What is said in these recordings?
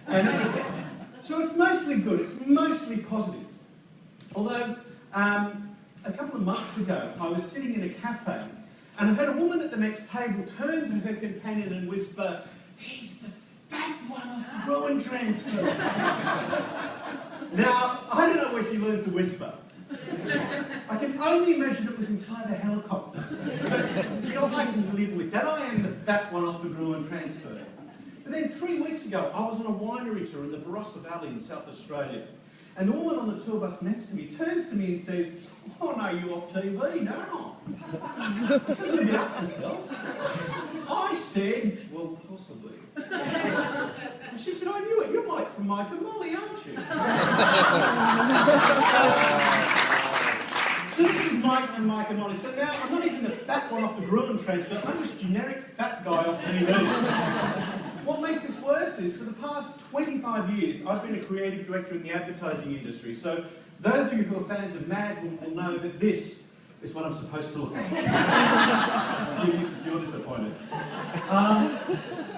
And so it's mostly good, it's mostly positive. Although, a couple of months ago, I was sitting in a cafe and I heard a woman at the next table turn to her companion and whisper, "He's the fat one off the Bruin transfer." Now, I don't know where she learned to whisper. I can only imagine it was inside a helicopter. But, you know, I can live with that. I am the fat one off the Bruin transfer. But then 3 weeks ago, I was on a winery tour in the Barossa Valley in South Australia. And the woman on the tour bus next to me turns to me and says, "Oh no, you off TV, no." Doesn't even up herself. I said, "Well, possibly." And she said, "I knew it, you're Mike from Mike and Molly, aren't you?" So this is Mike from Mike and Molly. So now I'm not even the fat one off the Bruin transfer, I'm just generic fat guy off TV. What makes this worse is, for the past 25 years, I've been a creative director in the advertising industry. So those of you who are fans of Mad will know that this is what I'm supposed to look like. You're disappointed.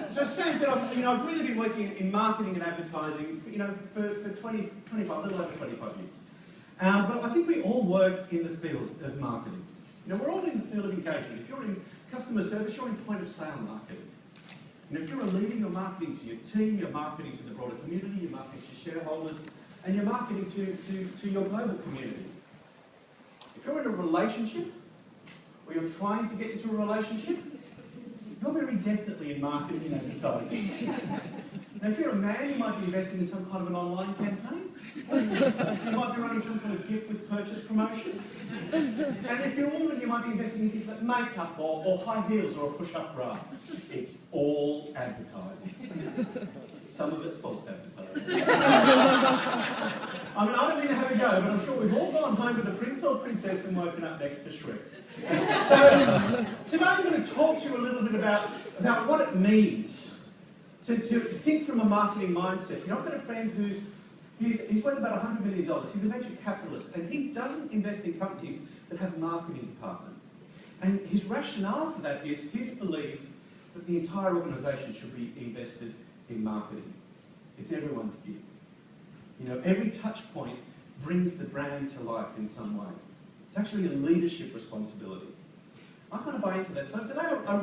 So as Sam said, I've really been working in marketing and advertising for 25, a little over 25 years. But I think we all work in the field of marketing. We're all in the field of engagement. If you're in customer service, you're in point of sale marketing. And if you're leading your marketing to your team, you're marketing to the broader community, you're marketing to shareholders, and you're marketing to your global community. If you're in a relationship, or you're trying to get into a relationship, you're very definitely in marketing and advertising. Now, if you're a man, you might be investing in some kind of an online campaign. You might be running some kind of gift with purchase promotion. And if you're a woman, you might be investing in things like makeup or high heels or a push-up bra. It's all advertising. Some of it's false advertising. I don't mean to have a go, but I'm sure we've all gone home with a prince or princess and woken up next to Shrek. So today I'm going to talk to you a little bit about what it means to think from a marketing mindset. I've got a friend he's worth about $100 million. He's a venture capitalist, and he doesn't invest in companies that have a marketing department. And his rationale for that is his belief that the entire organisation should be invested in marketing. It's everyone's gig. Every touch point brings the brand to life in some way. It's actually a leadership responsibility. I kind of buy into that. So today,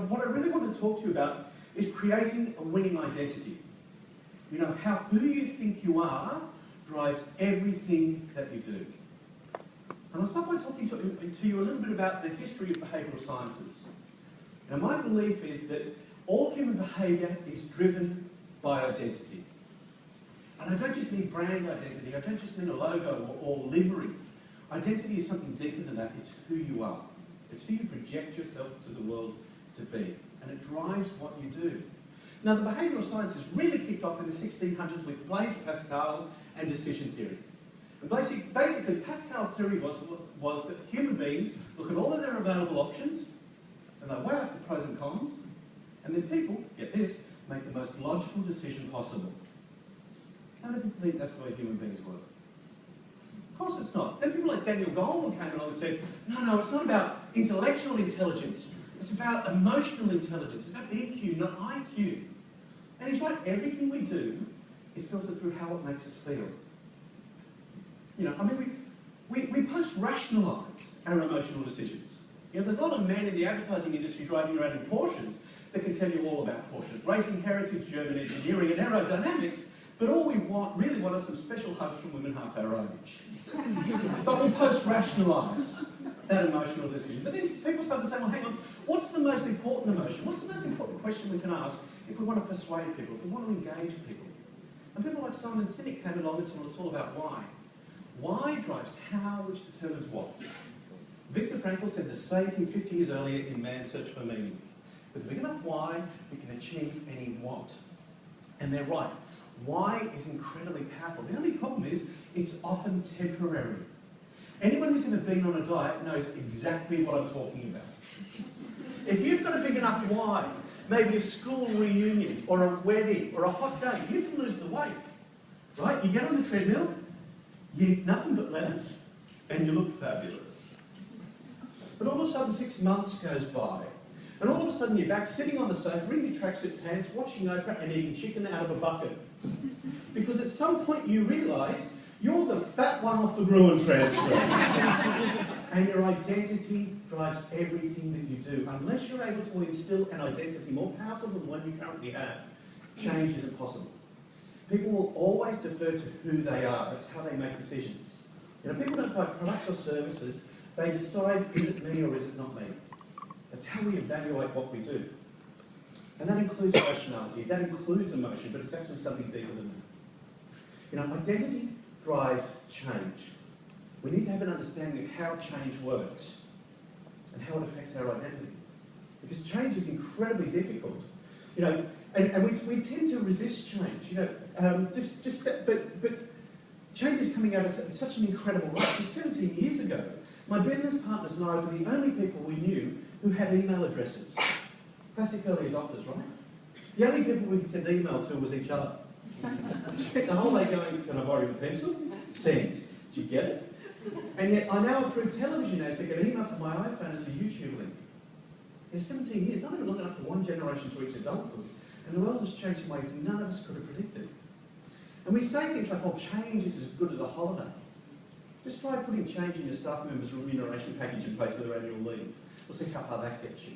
what I really want to talk to you about is creating a winning identity. Who you think you are drives everything that you do. And I'll start by talking to you a little bit about the history of behavioural sciences. My belief is that all human behaviour is driven by identity. And I don't just mean brand identity, I don't just mean a logo or livery. Identity is something deeper than that. It's who you are. It's who you project yourself to the world to be. And it drives what you do. Now, the behavioural sciences really kicked off in the 1600s with Blaise Pascal and decision theory. And basically, Pascal's theory was that human beings look at all of their available options, and they weigh up the pros and cons, and then people, get this, make the most logical decision possible. How do people think that's the way human beings work? Of course it's not. Then people like Daniel Goleman came along and said, no, it's not about intellectual intelligence. It's about emotional intelligence. It's about EQ, not IQ. And he's right, everything we do is filtered through how it makes us feel. We post-rationalise our emotional decisions. There's a lot of men in the advertising industry driving around in Porsches that can tell you all about Porsches. Racing heritage, German engineering and aerodynamics, but all we really want are some special hugs from women half our age. But we post-rationalise that emotional decision. But then people start to say, well, hang on, what's the most important emotion? What's the most important question we can ask if we want to persuade people, if we want to engage people? And people like Simon Sinek came along and told us all about why. Why drives how, which determines what. Viktor Frankl said the same thing 50 years earlier in Man's Search for Meaning. With a big enough why, we can achieve any what. And they're right. Why is incredibly powerful. The only problem is, it's often temporary. Anyone who's ever been on a diet knows exactly what I'm talking about. If you've got a big enough why, maybe a school reunion, or a wedding, or a hot day, you can lose the weight. Right? You get on the treadmill, you eat nothing but lettuce, and you look fabulous. But all of a sudden 6 months goes by, and all of a sudden you're back sitting on the sofa in your tracksuit pants, watching Oprah and eating chicken out of a bucket. at some point you realise you're the fat one off the Gruen transfer. And your identity drives everything that you do. Unless you're able to instill an identity more powerful than the one you currently have, change isn't possible. People will always defer to who they are. That's how they make decisions. You know, people don't buy products or services. They decide, is it me or is it not me? That's how we evaluate what we do. And that includes rationality. That includes emotion, but it's actually something deeper than that. You know, identity drives change. We need to have an understanding of how change works and how it affects our identity. Because change is incredibly difficult. You know, and we tend to resist change. You know, but change is coming at us at such an incredible rate. Just 17 years ago, my business partners and I were the only people we knew who had email addresses. Classic early adopters, right? The only people we could send email to was each other. We spent the whole day going, can I borrow your pencil? Send. Did you get it? And yet I now approve television ads that get emailed to my iPhone as a YouTube link. In 17 years, not even long enough for one generation to reach adulthood, and the world has changed in ways none of us could have predicted. And we say things like, oh, change is as good as a holiday. Just try putting change in your staff members' remuneration package in place of their annual leave. We'll see how far that gets you.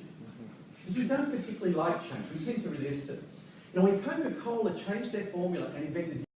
Because we don't particularly like change. We tend to resist it. You know, when Coca-Cola changed their formula and invented